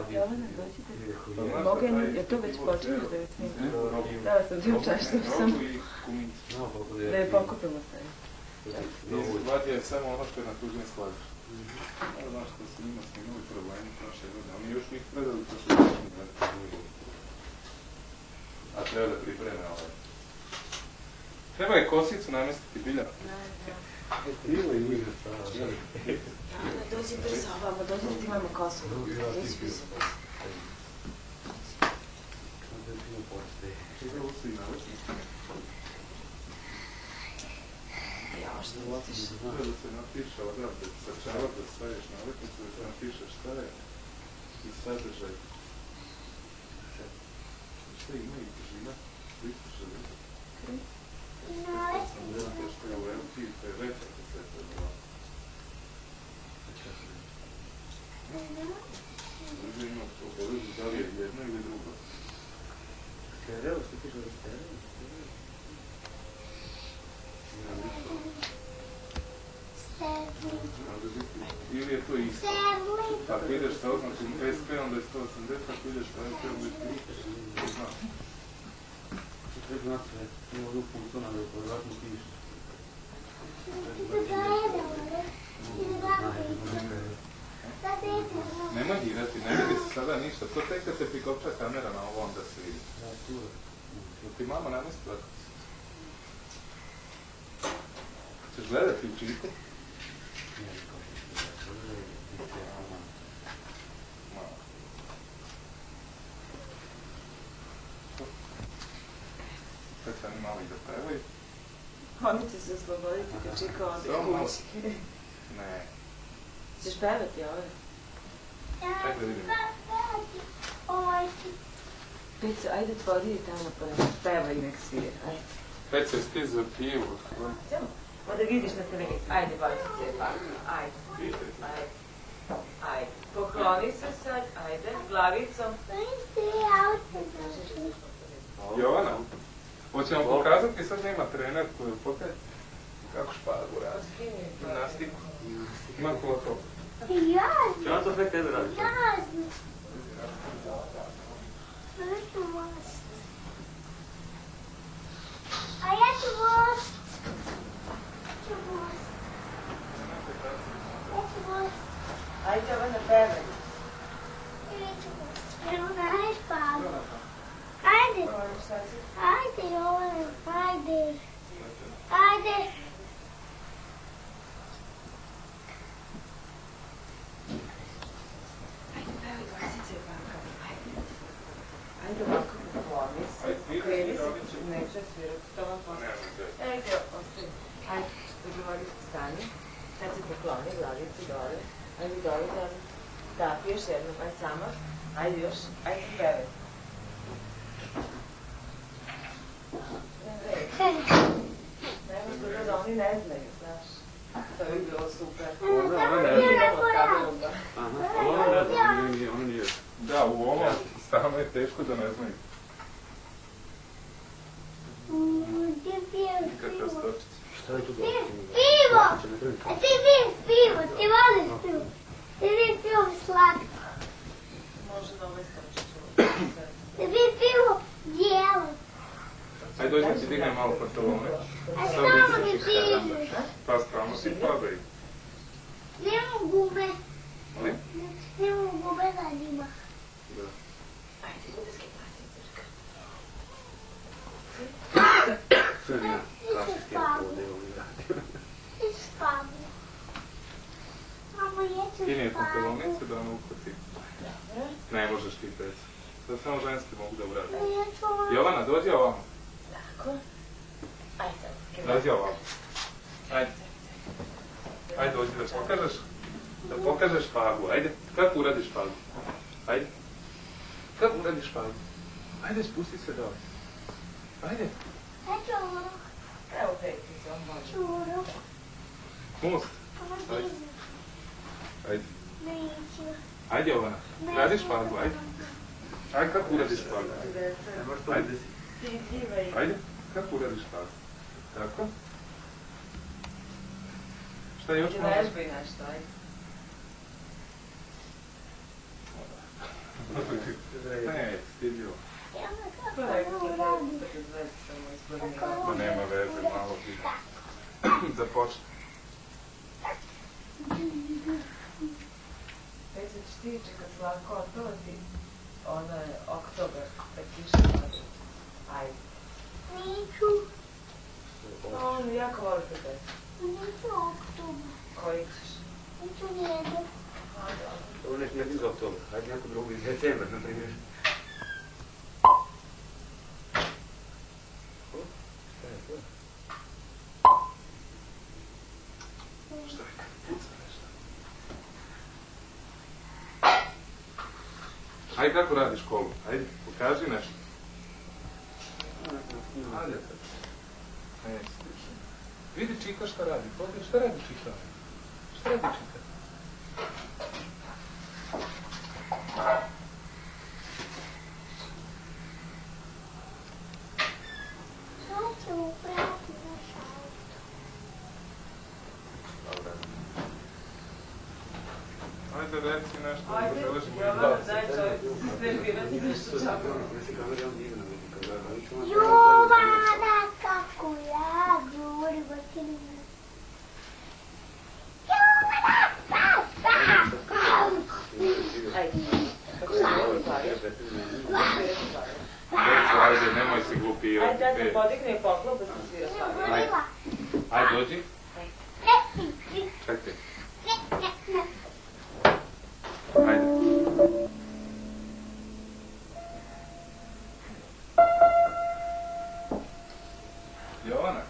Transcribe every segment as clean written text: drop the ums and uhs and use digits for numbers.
Jovana, dođite. Mogu je to već počinješ da je snimam? Da sam ti učeštam sam. Da je pokupimo se. Vadio je samo ono što je na tuđem skladištu. Ono što su njima snimali problemi prošle godine. Oni još njih predali to što je a treba da pripreme ovaj. Treba je kosicu namestiti bilja. Dođi brzo ovamo, dođi da ti imamo kosu. Dođi brzo. Ja, što misliš? Treba da se napiše odavde, sa čava da staviš na letnicu, da se napiše šta je i sadržaj. Šta ima i težina? 360. Što je u LP, to je veća kaseta od dva. Ovdje ima to povezu, da li je jedno ili drugo. Stereo, što piše da stereo? Ili je to isto. Ako ideš sa oznakom SP, onda je 180, ako ideš sa LP, onda je 3. Znam. Treba znati sve, ima ovdje funkciona da je vjerojatno piše. Nemoj dirati, ne vidi se sada ništa. To tek kad se prikopča kamera na ovo, onda se vidi. Jel ti mama namestila? Češ gledati u čiku? Sad će oni malo i da pevaju. Oni će se osloboditi kad čika onda kući. Ne. Ćeš pevati ove? Ček da vidim. Pico, ajde tvori tamo pa pevaj nek svira, ajde. Peco, jesi ti za pivu? Onda vidiš na televiziji. Ajde, Božice, ajde. Ajde. Pokloni se sad, ajde, glavicom. Jovana, hoće vam pokazati, sad nema trener koju pokaže kako špagu radi. Gimnastiku. Ima kola to. Će on to sve tebe radi? A ja ću vost. Ajde, Jovana, pevaj. Ajde, Pablo. Ajde. Ajde, Jovana, ajde. Ajde. Ajde, pevaj, Božice, ovako. Ajde, ovako, pokloni se. Kreni se, neće svirati, to vam postoji. Ajde, ostaje. Ajde, dogovori se stani. Sad se pokloni glavicu dole. Ajde, dole, dole. Tako, još jednom, ajde samo. Ajde još, ajde pevaj. Nema toga da oni ne znaju, znaš. To bi bilo super. Ono nije. Da, u ovom stanu je teško da ne znaju. Nikakva stočica. Šta je tu dobro? Pivo! A ti piješ pivo, ti voliš pivo. Ti piješ pivo slatko. Može da ovaj stočić. Ti piješ pivo bijelo. Ajde, dođi ti dignem malo pantalone. A samo mi pižeš. Pa strano si padaj. Nemo gume. Ali? Nemo gume na njima. Da. Ajde, budeski pati crka. Sve nije klasički ovdje radio. Ti spavu. Mamo, jeću Skini je spavu. pantalonice da ono uhvati. Ne možeš ti peć. Sad samo ženski mogu da uradim. Jovana, dođi ovamo. Tako. Ajde. Dođi ovamo. Ajde. Ajde, dođi da pokažeš. Da pokažeš špagu. Ajde. Kako uradiš špagu? Ajde. Kako uradiš špagu? Ajde, spusti se dole. Ajde. Eto ovo. Evo peti se, on može. Čuro. Most. Ajde. Ajde. Neću. Ajde, Jovana. Radi špagu, ajde. Ajde, kako uradiš špagu? Ajde. Ajde. Kako uradiš špagu? Tako. Šta još možeš? Vežbaj nešto, ajde. Ne, stidljivo. Pa rekao sam da je zvijezda samo isplanirala. Pa nema veze, malo ti započne. Već ćeš ti čekat Slavko odlazi, ono je oktober, kad kiša pada. Ajde. Neću. On jako voli te pesme. Neću oktober. Koji ćeš? Neću nijedan. Ovo neki iz oktobra, hajde neko drugo iz decembra, na primjer. Šta je kad puca nešto? Ajde, kako radi školu? Ajde, pokaži nešto. Ajde, ne, stišno. Vidi Čika šta radi. Pogledaj, šta radi Čika? Šta radi Čika? Sad ćemo pratiti naš auto. Dobre. Ajde, reci nešto. Ajde, Jovana, daj čovjek se nervirati nešto čako. Jovana, kako ja govorim o tebi. Ajde, nemoj se glupirati. Ajde, da se podigne i poklop da se svira slavio. Ajde, dođi. Čekaj. Ajde. Jovana.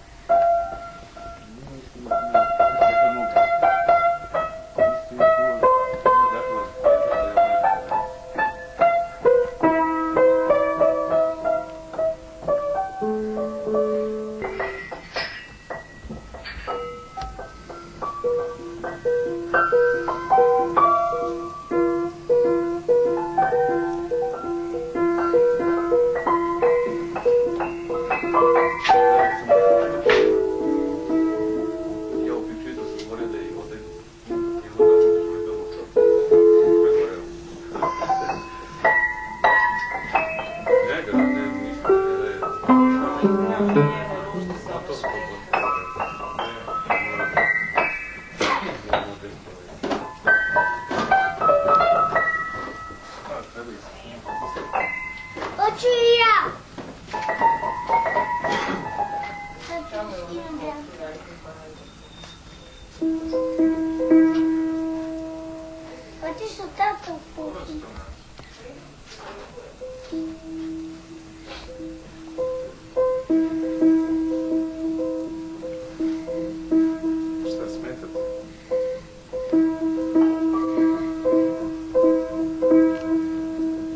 Hoću i ja. Hoćeš u tatu kući? Šta smetate?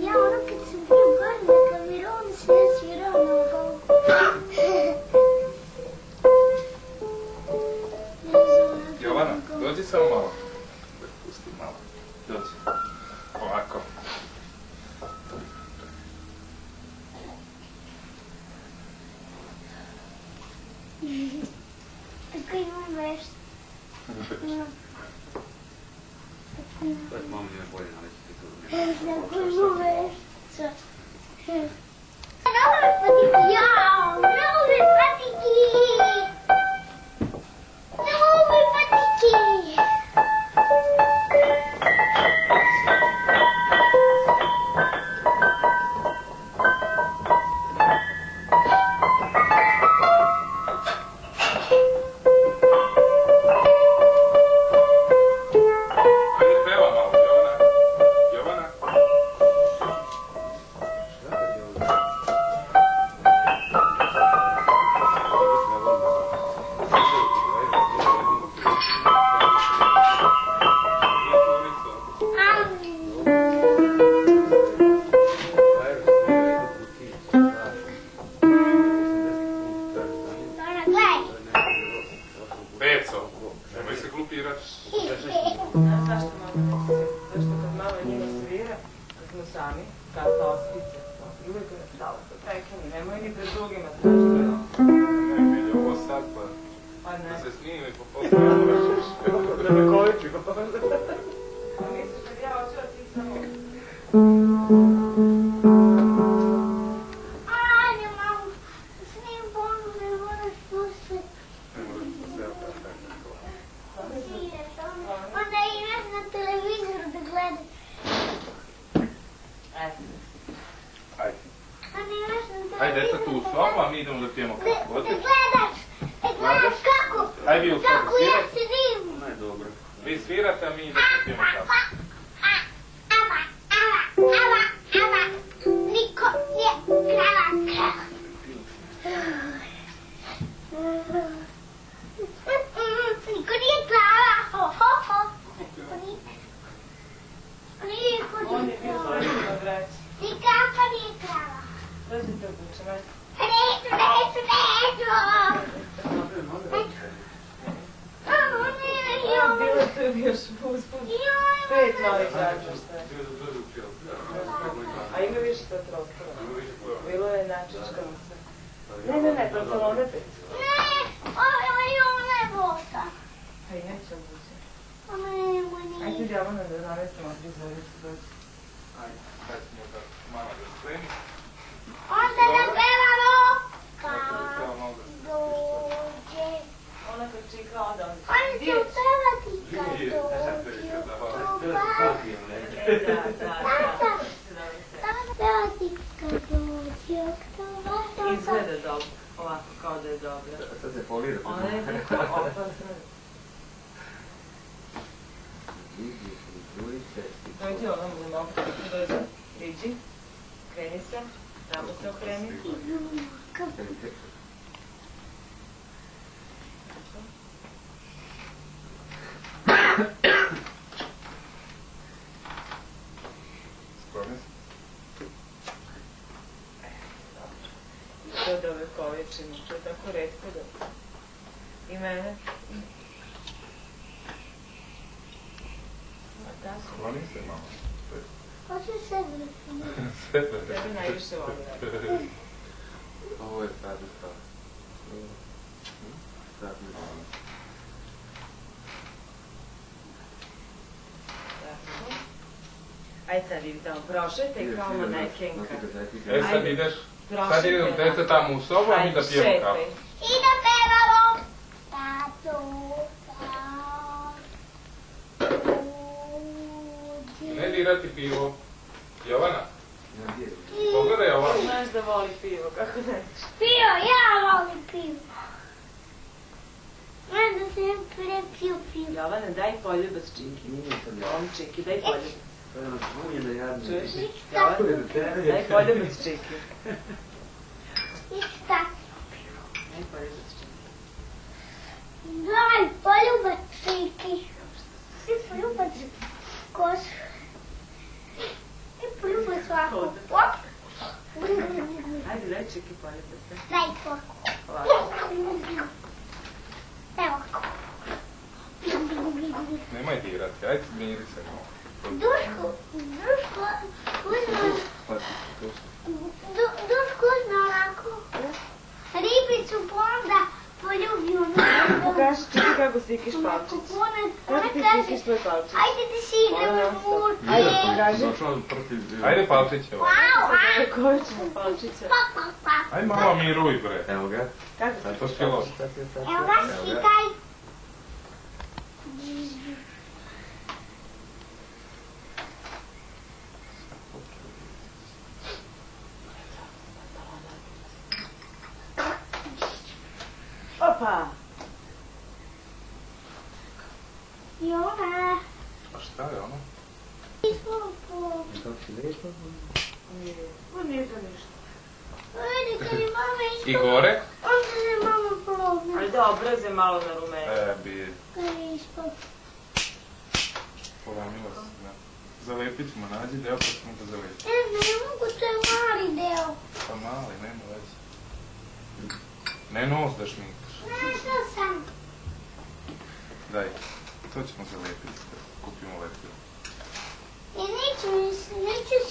Ja ono kad sam bio gore na kameronu sve svirao na ovom. Jovana, dođi samo malo. Da pusti malo. Dođi. Ovako. Tako imam vešt. To je malo mi je bolje naleti to. Tako imam vešt. Nove patike! Jao! Nove patike! Nove patike! Ajde, peva malo, Jovana. Jovana. Dona, gledaj! Beco, nemoj se glupirati. Znaš zašto mama ne svira? Zašto kad mama njima svira, kad smo sami, tata ospice, i uvijek je stalo se prekini, nemoj ni pred drugima tražiti. Ne, milje, ovo sad pa... Pa ne. Da se snimi po postojanju vraćaš. Da me količi. A misliš kad ja hoću da ti samo... Ajde. Ajde, deca tu u sobu, a mi idemo da pijemo kafu. Gledaš kako? Ajde vi u sobu Kako ja svirate. sviram? Ona je dobra. Vi svirate, a mi idemo da pijemo kafu. Niko nije krava. Niko nije krava. On je bio zloženo vraći. Nikako nije krava. Razite obučem, ajde. Bilo je tu još usput. 5 novih različita. A ima više to prostora. Bilo je načičkano se. Ne, pantalone 5. Ona je bosa. A i neće obučem. Ona je moni. Ajde Jovana da navestimo prizoricu dođe. Ajde, sad ćemo da mama da spremi. Onda da pevamo. Treba malo da Dođe. Ona kad čika onda on Oni će pevati kad Nije, dođe. Pevati kad dođe. izgleda dobro. Ovako, kao da je dobro. Sad se polira. Ona je jako opasna. Dođi ovom za mogu. Dođi. Priđi. Kreni se. Tamo se okreni. Skloni se. To da ove količine. To je tako retko da... I mene. A ta su... Skloni se, mama. Hoću sebe. Tebe najviše volim. Ovo je stvarno stav. Stvarno stav. Ajde sad idem tamo, prošete i kao manekenka. E sad ideš, sad idem deca tamo u sobu, a mi da pijemo kafu. I da pevamo. Tato, Ne dirati pivo. Jovana, pogledaj Jovana. Znaš da voli pivo, kako ne? Pio, ja volim pivo. Moram da se prepio pivo. Jovana, daj poljubac Čiki. Ovom Čiki, daj poljubac. Čuješ? Jovana, daj poljubac Čiki. Ništa. Daj poljubac Čiki. Daj, poljubac Čiki. Svi poljubac kosu. I poljubac ovako. Ajde, daj Čiki poljubac. Daj to. Ovako. Evo. Nemoj dirati, ajde miri se malo. Duško, uzme ovako. Ribicu onda poljubio. Pokaži Čiki kako stikiš palčić. Kako ti stikiš tvoj palčić? Ajde da si idemo u Ajde, pokaži. Ajde palčiće. Koje ćemo palčića? Ajde mama miruj bre. Evo ga. Kako Sad to sve loše. Evo ga, skitaj. Opa! Jona. A šta je ono? Kako si lijepo? Nije to ništa. Vidi kad je mama I ispala. gore? Onda je mama probna. Ajde, obraze malo na rumenu. Bi Kad je ispala. polamila se. Zalepit ćemo, nađi deo pa ćemo ga zalepiti. Ne mogu, to je mali deo. Pa mali, nema veze. Ne nos da šminkaš. Našla sam. Daj, to ćemo zalepiti kad kupimo lepilo. Ja neću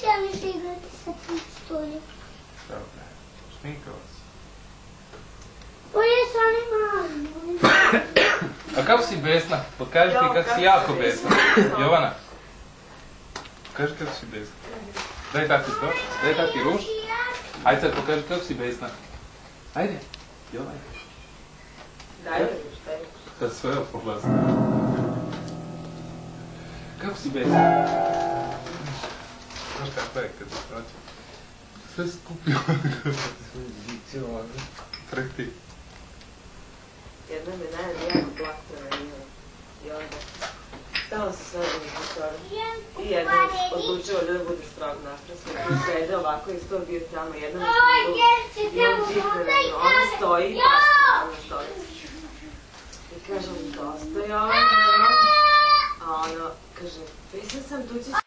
se ja više igrati sa tim stoljem. Šta bre? Šminkala si. Bolje sa onim malim. A kako si besna? Pokaži ti kako si jako besna. Jovana. Pokaži kako si besna. Daj tati to. Daj tati ruž. Ajde sad pokaži kako si besna. Ajde. Jovana. Daj mi šta je. Sad sve opoglasno. Kako si besna? tako je kad se vraća. Sve skupio. Sve dikcije ovako. Treti. Jedna me najde jako plaktora imala. I onda stala se sve u restoran. I jedna odlučila da bude strog naprasno. I sede ovako i sto bio tamo jedna me tu. I on dikne na nju. Ona stoji i pašta na stolici. I kaže, dosta je ovo njeno. A ona kaže, pisao sam tu ćeš